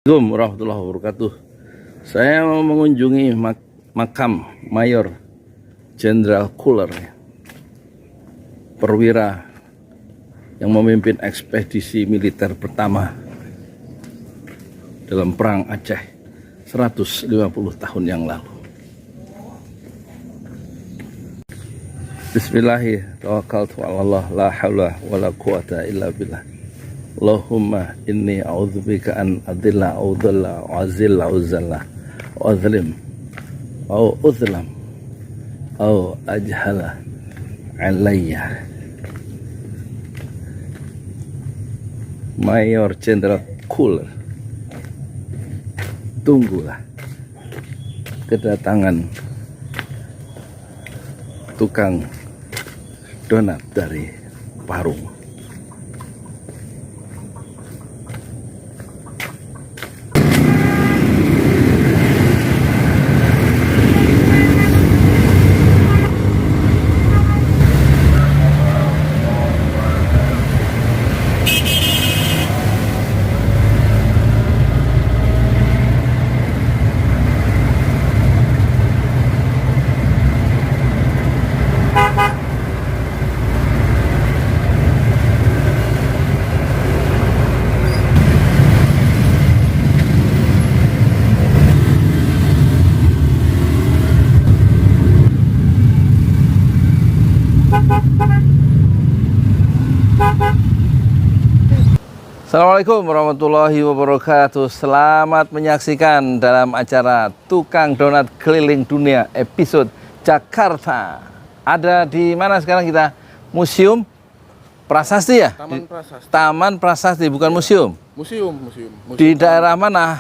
Assalamualaikum warahmatullahi wabarakatuh. Saya mau mengunjungi makam Mayor Jenderal Koller, perwira yang memimpin ekspedisi militer pertama dalam perang Aceh 150 tahun yang lalu. Bismillahirrahmanirrahim. Tawakkaltu 'ala Allah, la haula wala quwata illa billah. Allahumma inni a'udzubika an adilla au dhalla wa azilla au zalla wa azlim au uzlam au ajhala alayya. Mayor Jenderal Koller, tunggulah kedatangan tukang donat dari Parung. Assalamualaikum warahmatullahi wabarakatuh. Selamat menyaksikan dalam acara Tukang Donat Keliling Dunia episode Jakarta. Ada di mana sekarang kita? Museum Prasasti ya? Taman Prasasti. Taman Prasasti, bukan museum. Museum. Di daerah mana?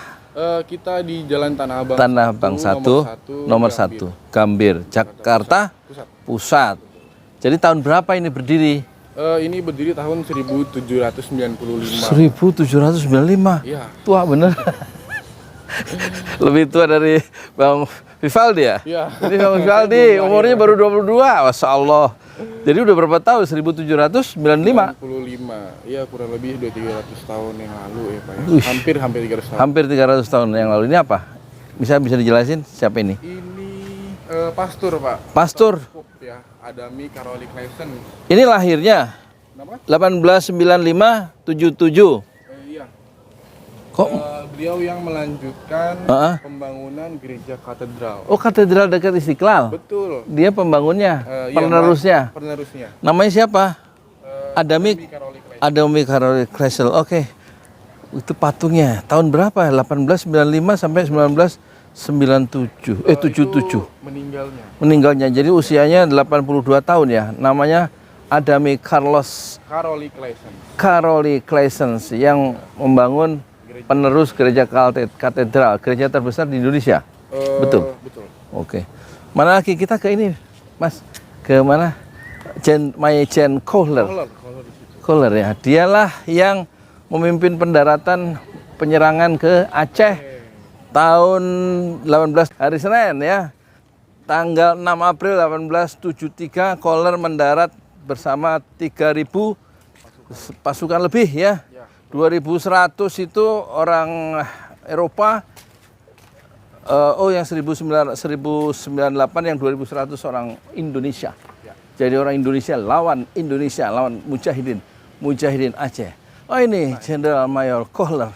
Kita di Jalan Tanah Abang. Tanah Abang 1, nomor 1, Gambir, Jakarta Pusat. Jadi tahun berapa ini berdiri? Ini berdiri tahun 1795. 1795? Iya. Tua bener. Lebih tua dari Bang Vivaldi ya? Iya. Ini Bang Vivaldi umurnya baru 22. Masya Allah. Jadi udah berapa tahun? 1795? 95. Iya, kurang lebih 200-300 tahun yang lalu ya Pak. Hampir 300 tahun. Hampir 300 tahun yang lalu. Ini apa? Bisa dijelasin siapa ini? Ini pastor Pak. Pastor. Ya, Adami Karoli Kleisen. Ini lahirnya Kenapa? 1895-77. Iya. Kok? Beliau yang melanjutkan pembangunan gereja katedral. Oh, katedral dekat Istiqlal. Betul. Dia pembangunnya, penerusnya. Penerusnya. Namanya siapa? Adami Karoli Kleisen. Adami Karoli Kleisen. Oke. Itu patungnya. Tahun berapa? 1895 sampai 1997. 77. Meninggalnya. Jadi usianya 82 tahun ya. Namanya Adami Karoli Kleisen yang membangun penerus gereja katedral, gereja terbesar di Indonesia. Betul. Oke. Mana lagi kita ke ini, Mas? Ke mana? Mayor Koller ya. Dialah yang memimpin pendaratan penyerangan ke Aceh tahun 18 hari Senin ya. Tanggal 6 April 1873 Koller mendarat bersama 3.000 pasukan lebih ya. 2.100 itu orang Eropa. Yang 1998 yang 2.100 orang Indonesia. Jadi orang Indonesia lawan Mujahidin Aceh. Oh ini Jenderal Mayor Koller.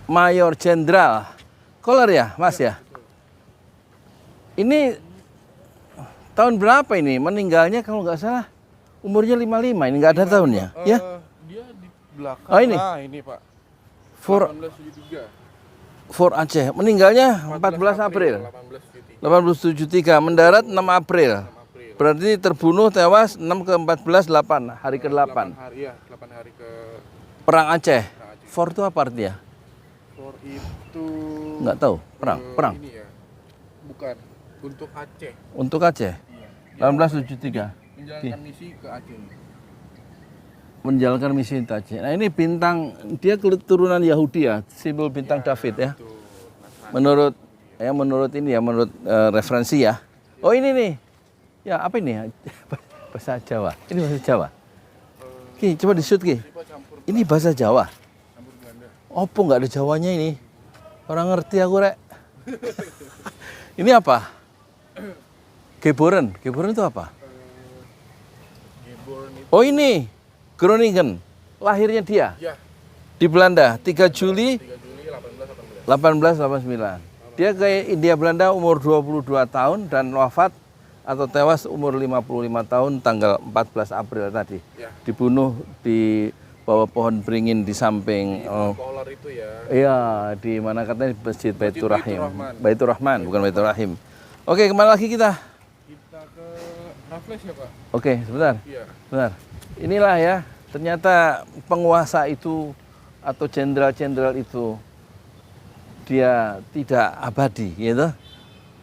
Mayor Jenderal Koller ya, Mas ya? Ini tahun berapa ini? Meninggalnya kalau nggak salah umurnya 55, ini nggak ada tahunnya. Ya? Dia di belakang. Oh ini? Nah, ini Pak. For Aceh. Meninggalnya 14 April. 1873. Mendarat 6 April. Berarti terbunuh tewas 6 ke 14, 8. Hari ke-8. 8 hari ke Perang Aceh. For itu apa artinya? For itu Nggak tahu. Perang. Ini ya. Bukan. Untuk Aceh. Untuk Aceh. Iya. 1873. Menjalankan misi ke Aceh. Menjalankan misi ke Aceh. Nah ini bintang, dia keturunan Yahudi ya, simbol bintang David ya. Menurut referensi ya. Oh ini nih. Ya apa ini? Bahasa Jawa. Ini bahasa Jawa. Ki, coba di shoot Ki. Ini bahasa Jawa. Opo nggak ada Jawanya ini? Orang ngerti aku rek. Ini apa? Geboren. Geboren itu apa? Geboren itu Oh ini, Groningen. Lahirnya dia ya di Belanda, 3 Juli 3 Juli 1818. 1889. Dia ke India Belanda umur 22 tahun dan wafat atau tewas umur 55 tahun tanggal 14 April tadi. Ya. Dibunuh di bawah pohon beringin di samping Kohler itu ya. iya, di mana katanya di Masjid Baitur Rahim. Rahman. Baitur Rahman, bukan Baitur Rahim. Oke, kemana lagi kita? Kita ke Raffles ya Pak? Oke, sebentar. Iya. Benar. Inilah ya, ternyata penguasa itu atau jenderal-jenderal itu dia tidak abadi, gitu.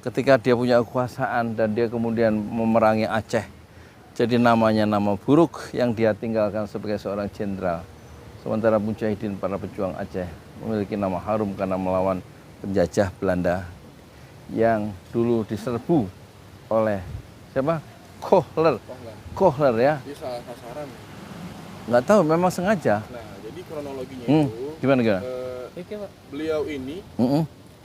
Ketika dia punya kekuasaan dan dia kemudian memerangi Aceh, jadi namanya nama buruk yang dia tinggalkan sebagai seorang jenderal. Sementara mujahidin para pejuang Aceh memiliki nama harum karena melawan penjajah Belanda yang dulu diserbu oleh siapa? Kohler. Kohler ya. Dia salah sasaran. Nggak tahu, memang sengaja. Nah, jadi kronologinya Hmm, itu gimana? beliau ini Mm-mm.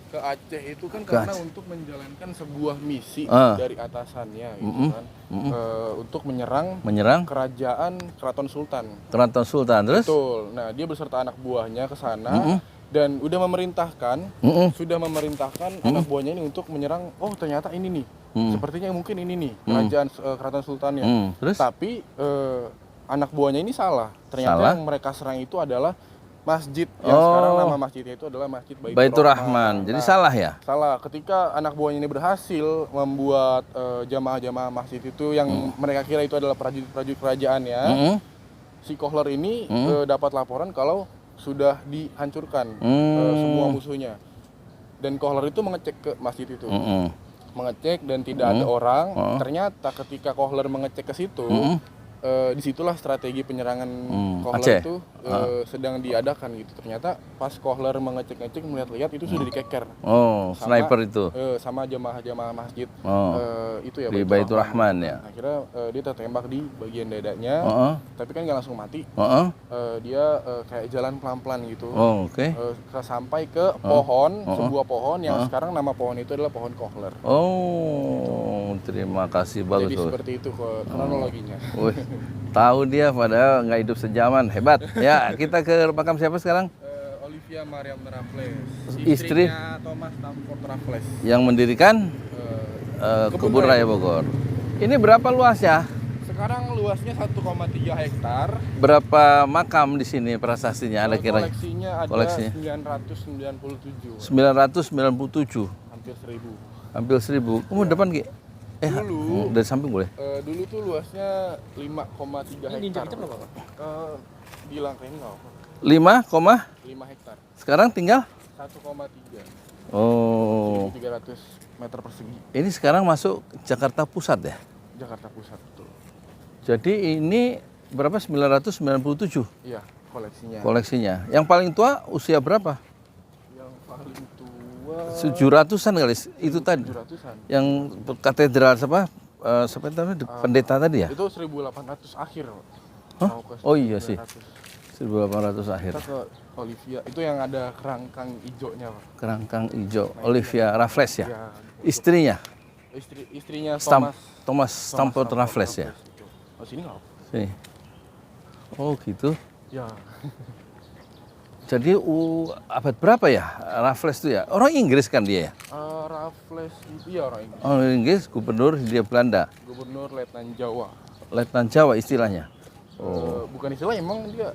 ke Aceh itu kan Ke karena Aceh. untuk menjalankan sebuah misi Ah. dari atasannya gitu Mm-mm. kan. Mm-mm. Untuk menyerang Menyerang Keraton Sultan. Keraton Sultan terus? Betul. Nah, dia beserta anak buahnya ke sana Mm-mm. dan udah memerintahkan Mm-mm. sudah memerintahkan anak buahnya ini untuk menyerang. Oh, ternyata ini nih. Mm. Sepertinya mungkin ini nih kerajaan Keraton Sultannya. Terus? Tapi anak buahnya ini salah. Ternyata Salah? yang mereka serang itu adalah masjid yang sekarang nama masjidnya itu adalah Masjid Baitur Rahman. Jadi Nah, salah ya? salah. Ketika anak buahnya ini berhasil membuat jamaah-jamaah masjid itu yang mereka kira itu adalah prajurit-prajurit kerajaannya, Mm-mm. si Kohler ini dapat laporan kalau sudah dihancurkan semua musuhnya. Dan Kohler itu mengecek ke masjid itu. Mm-mm. Mengecek dan tidak ada orang. Ternyata ketika Kohler mengecek ke situ, disitulah strategi penyerangan Kohler Aceh. itu sedang diadakan gitu. Ternyata pas Kohler mengecek-ngecek melihat-lihat itu sudah dikeker Oh, Sama- sniper itu. sama jamaah-jamaah masjid Oh. itu ya Di Baitur Rahman ya. Akhirnya dia tertembak di bagian dadanya, Heeh. tapi kan nggak langsung mati. Heeh. Dia kayak jalan pelan-pelan gitu. Oh, oke. Sampai ke pohon, sebuah pohon yang sekarang nama pohon itu adalah pohon Kohler. Oh, terima kasih, bagus. Jadi bagus. seperti itu kronologinya. Wih, tahu dia padahal nggak hidup sejaman, hebat. Ya, kita ke makam siapa sekarang? Olivia Mariam Raffles, Istri? istrinya Thomas Stamford Raffles. Yang mendirikan Kebun Kebun Raya Raya Bogor. Ini berapa luasnya? Sekarang luasnya 1,3 hektar. Berapa makam di sini prasasti-nya ada kira? Koleksinya ada Koleksinya. 997, 997, hampir 1000. hampir 1000. Kamu depan Ki? Dulu- dari samping boleh? Dulu tuh luasnya 5,3 hektar. Bilang Renggau, 5 hektar. Sekarang tinggal? 1,3. Oh, 1.300 meter persegi. ini sekarang masuk Jakarta Pusat ya? Jakarta Pusat betul. Jadi ini berapa? 997 Iya, koleksinya. koleksinya. Yang paling tua usia berapa? Yang paling tua 700-an kali itu tadi. 700-an. Yang katedral siapa? Siapa itu namanya? Pendeta tadi ya? Itu 1800 akhir. Hah? Mau ke Oh iya sih. 1900. 1800 akhir. Kita ke Olivia, itu yang ada kerangkang hijaunya, Pak. Kerangkang hijau. Olivia Raffles ya? Ya, Istrinya? istrinya Thomas Stamford Raffles ya? Itu. Oh, sini nggak? Sini. Oh gitu. Ya. Jadi abad berapa ya Raffles itu ya? Orang Inggris kan dia ya? Raffles itu ya orang Inggris. Orang Inggris, gubernur dia Belanda. Gubernur Letnan Jawa. Letnan Jawa istilahnya. Bukan istilah, emang dia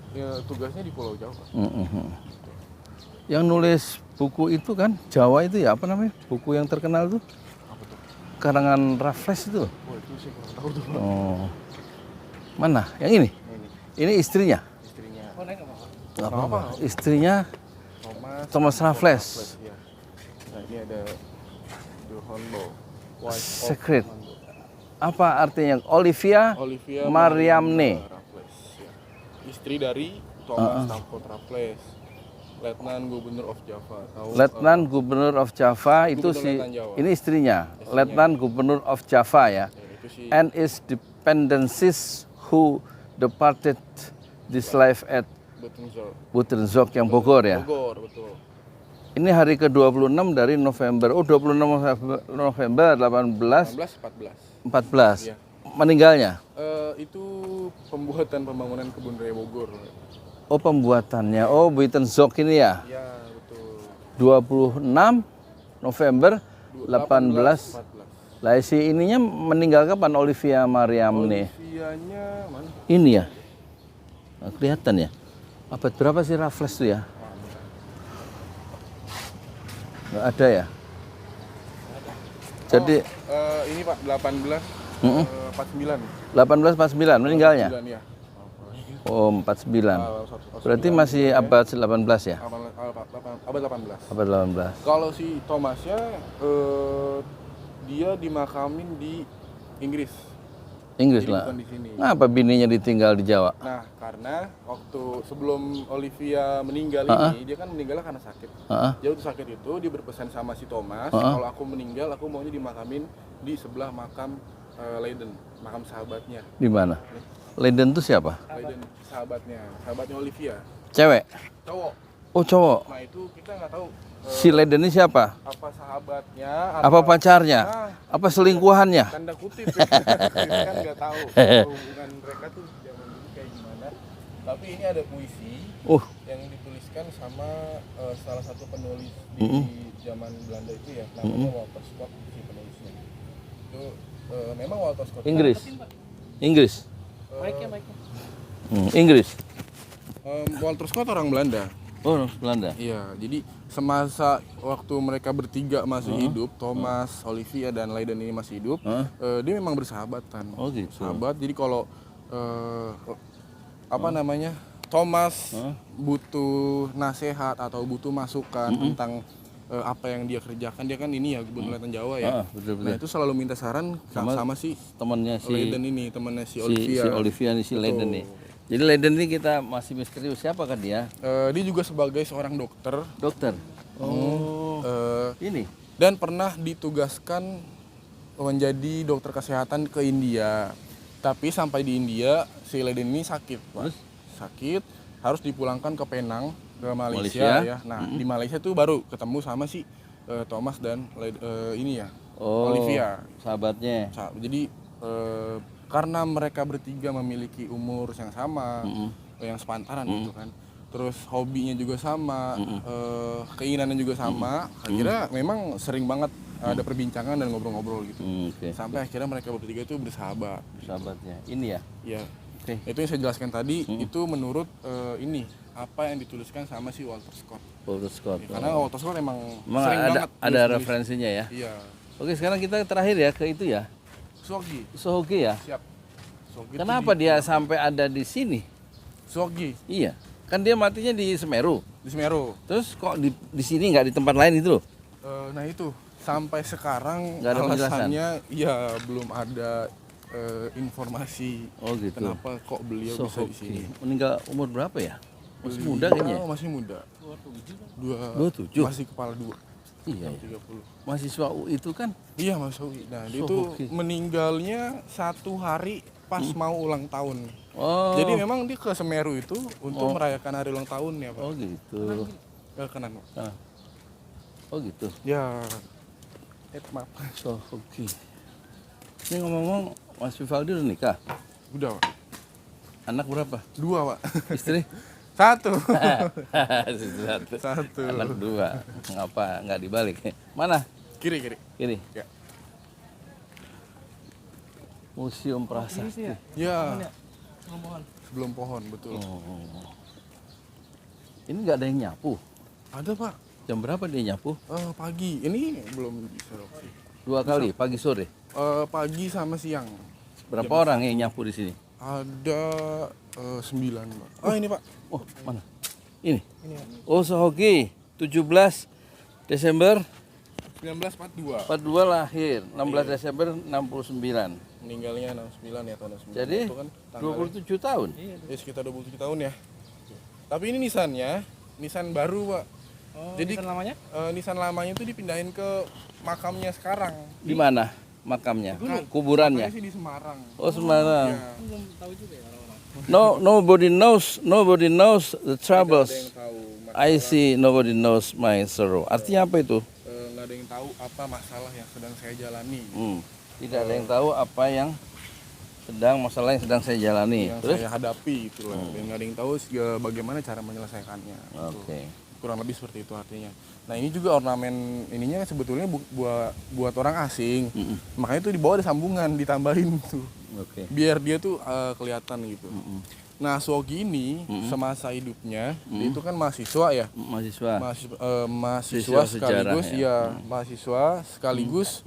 tugasnya di Pulau Jawa. Yang nulis buku itu kan Jawa itu ya, apa namanya? Buku yang terkenal tuh Apa tuh? karangan Raffles itu. Oh, itu saya kurang tahu tuh. Oh. Mana? Yang ini? Ini istrinya? Istrinya. Nggak apa-apa. Istrinya Thomas Raffles. Ya. Nah, ini ada Johanlo. Wife of Secret. Johanlo. Apa artinya? Olivia Mariamne. Raffles. Ya. Istri dari Thomas Stamford Raffles. Letnan Gubernur of Java. Letnan Gubernur of Java itu Gubernur si Letnan Jawa. ini istrinya. Letnan Gubernur of Java ya. Itu si And its dependencies who departed this life at Buitenzorg yang Bogor ya. Bogor, betul. Ini hari ke-26 dari November. Oh, 26 November 1814. Iya. Meninggalnya. Itu pembangunan kebun raya Bogor. Oh, pembuatannya. Oh, Buitenzorg ini ya. Iya, betul. 26 November 18. 14. Lah si ininya meninggal kapan Olivia Mariam nih? Olivianya mana? Ini ya. Nah, kelihatan ya. Abad berapa sih Raffles tuh ya? Nggak ada ya. Jadi Ini Pak 1849. 1849 meninggalnya. 49, ya. Oh, 49. Berarti masih abad 18 ya? Abad 18. Abad 18. Kalau si Thomasnya dia dimakamin di Inggris. Inggris Jadi lah. bukan di sini. Kenapa bininya ditinggal di Jawa? Nah, karena waktu sebelum Olivia meninggal ini, dia kan meninggalnya karena sakit. Dia waktu sakit itu dia berpesan sama si Thomas, kalau aku meninggal aku maunya dimakamin di sebelah makam Leiden, makam sahabatnya. Di mana? Leiden itu siapa? Leiden sahabatnya Olivia. Cewek? Cowok. Oh, cowok. Nah, itu kita nggak tahu Si Leiden ini siapa? apa sahabatnya, Apa pacarnya? Nah, Apa selingkuhannya? tanda kutip ya. Kita kan nggak tahu hubungan mereka tuh zaman dulu kayak gimana. Tapi ini ada puisi yang dituliskan sama salah satu penulis di zaman Belanda itu ya, namanya Walter Scott si penulisnya. Itu memang Walter Scott. Inggris. Inggris. Inggris. Walter Scott orang Belanda. Oh, Belanda. Iya, jadi semasa waktu mereka bertiga masih hidup, Thomas, Olivia dan Leiden ini masih hidup, dia memang bersahabatan. Oh, gitu. Sahabat. Jadi kalau Thomas butuh nasihat atau butuh masukan tentang apa yang dia kerjakan, dia kan ini ya kebun melati Jawa ya. Betul-betul. Nah, itu selalu minta saran sama si temannya si Leiden ini, temannya si Olivia. Si Olivia nih, si Leiden nih. Jadi Leiden ini kita masih misterius, siapa kan dia? Dia juga sebagai seorang dokter. Dokter. Oh. Ini. Dan pernah ditugaskan menjadi dokter kesehatan ke India. Tapi sampai di India si Leiden ini sakit, Pak. Sakit, harus dipulangkan ke Penang, ke Malaysia. Ya. Nah, di Malaysia tuh baru ketemu sama si Thomas dan ini ya, Olivia. Sahabatnya. Jadi karena mereka bertiga memiliki umur yang sama, yang sepantaran gitu kan. Terus hobinya juga sama, keinginannya juga sama. Akhirnya memang sering banget ada perbincangan dan ngobrol-ngobrol gitu. Sampai akhirnya mereka bertiga itu bersahabat. Sahabatnya. Ini ya? Iya. Itu yang saya jelaskan tadi, itu menurut ini apa yang dituliskan sama si Walter Scott. Walter Scott. Ya, karena Walter Scott emang sering banget ada referensinya ya? Iya. Oke, sekarang kita terakhir ya ke itu ya. Sohogi ya? Siap. Sohogi. Kenapa dia sampai ada di sini? Sohogi. Iya. Kan dia matinya di Semeru. Di Semeru. Terus kok di sini nggak di tempat lain itu loh? Nah itu sampai sekarang nggak ada alasannya ya belum ada informasi. Oh gitu. Kenapa kok beliau bisa di sini? Meninggal umur berapa ya? Masih muda kayaknya. Masih muda. 27. Masih kepala 2. Iya. 30. Mahasiswa UI itu kan? Iya, Mas UI. Nah, dia itu meninggalnya 1 hari pas mau ulang tahun. Oh. Jadi memang dia ke Semeru itu untuk merayakan hari ulang tahunnya, Pak. Oh gitu. Kenan, Pak. Oh gitu. Ya. Maaf. Sohogi. Ini ngomong-ngomong, Mas Vivaldi udah nikah? Udah, Pak. Anak berapa? 2, Pak. Istri? 1. Satu. Anak 2. Ngapa nggak dibalik? Mana? Kiri. Kiri. Ya. Museum Prasasti. Ya. Sebelum pohon, betul. Ini nggak ada yang nyapu? Ada, Pak. Jam berapa dia nyapu? Pagi. Ini belum bisa sih. 2 kali, pagi sore. Pagi sama siang. Berapa orang yang nyapu di sini? Ada 9, Pak. Oh, ini, Pak. Oh, mana? Ini. Oh, Sohogi. 17 Desember 1942. 42 lahir, 16 Desember 69. Meninggalnya 69 ya, tahun 69. Jadi itu kan 27 tahun. Ya, sekitar 27 tahun ya. Tapi ini nisannya, nisan baru, Pak. Jadi Nisan lamanya? Nisan lamanya itu dipindahin ke makamnya sekarang. Di mana makamnya? Kuburannya? Makanya sih di Semarang. Oh, Semarang. Ya. Belum tahu juga ya orang-orang. Nobody knows the troubles. Nggak ada yang tahu I see nobody knows my sorrow. Artinya apa itu? nggak ada yang tahu apa masalah yang sedang saya jalani, Tidak ada yang tahu apa yang masalah yang sedang saya jalani. yang Terus? saya hadapi gitu lah. Dan nggak ada yang tahu bagaimana cara menyelesaikannya. Gitu. Oke. Kurang lebih seperti itu artinya. Nah ini juga ornamen ininya sebetulnya buat orang asing. Makanya itu di bawah ada sambungan ditambahin tuh. Oke. Biar dia tuh kelihatan gitu. Nah Suwogi ini semasa hidupnya dia itu kan mahasiswa ya. Mahasiswa sekaligus sejarah, ya. Mahasiswa sekaligus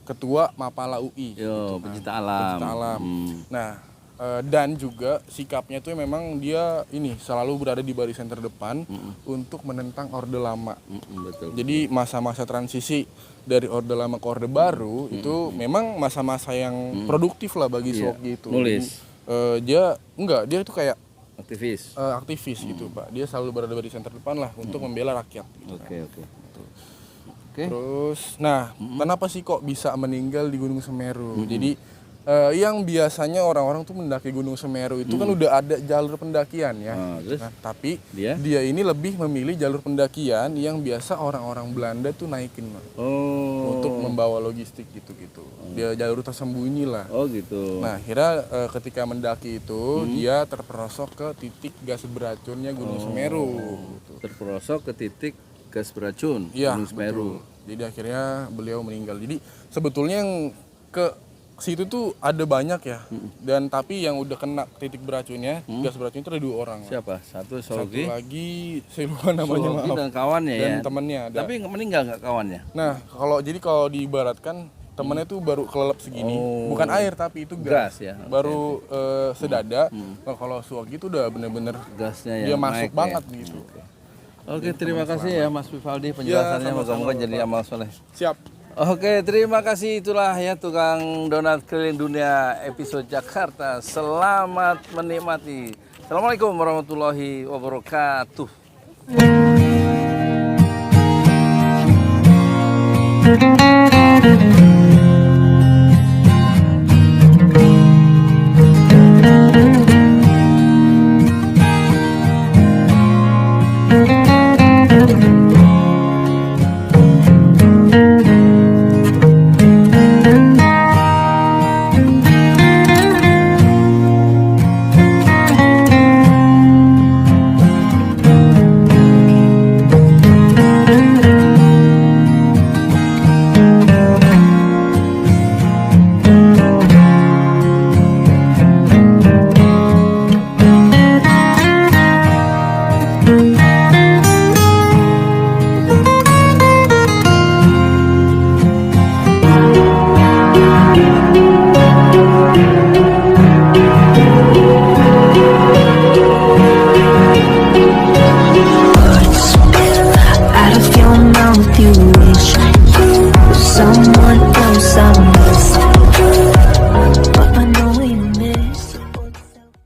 ketua Mapala UI. Yo, gitu kan. pecinta alam. Pecinta alam. Nah dan juga sikapnya tuh memang dia ini selalu berada di barisan terdepan untuk menentang Orde Lama. Betul. Jadi masa-masa transisi dari Orde Lama ke Orde Baru itu memang masa-masa yang produktif lah bagi Suwogi itu. Nulis. Jadi, dia itu kayak Aktivis. aktivis gitu Pak. Dia selalu berada di barisan terdepan lah untuk membela rakyat. Gitu kan. Oke. Terus, nah kenapa sih kok bisa meninggal di Gunung Semeru? Jadi yang biasanya orang-orang tuh mendaki Gunung Semeru itu kan udah ada jalur pendakian ya. Terus? Nah, tapi Dia? ini lebih memilih jalur pendakian yang biasa orang-orang Belanda tuh naikin Pak. Untuk membawa logistik gitu-gitu. Dia jalur tersembunyi lah. Oh gitu. Nah, akhirnya ketika mendaki itu dia terperosok ke titik gas beracunnya Gunung Semeru. Gitu. Terperosok ke titik gas beracun Iya, Gunung Semeru. betul. Jadi akhirnya beliau meninggal. Jadi sebetulnya yang ke situ tuh ada banyak ya. Dan tapi yang udah kena titik beracunnya, gas beracun itu ada 2 orang. Siapa? Satu Satu Suwogi. lagi saya lupa namanya, Suwogi maaf. dan kawannya Dan ya. temennya ada. Tapi meninggal nggak kawannya? Nah, kalau diibaratkan temennya tuh baru kelelep segini. Bukan air tapi itu gas. Gas ya. Oke. Baru sedada. Nah, kalau Suwogi itu udah bener-bener Gasnya dia yang masuk naik banget ya. gitu. Oke, terima kasih ya Mas Vivaldi penjelasannya. sama-sama, Moga-moga jadi Bapak. amal soleh. Siap. Oke, terima kasih. Itulah ya tukang donat keliling dunia episode Jakarta. Selamat menikmati. Assalamualaikum warahmatullahi wabarakatuh.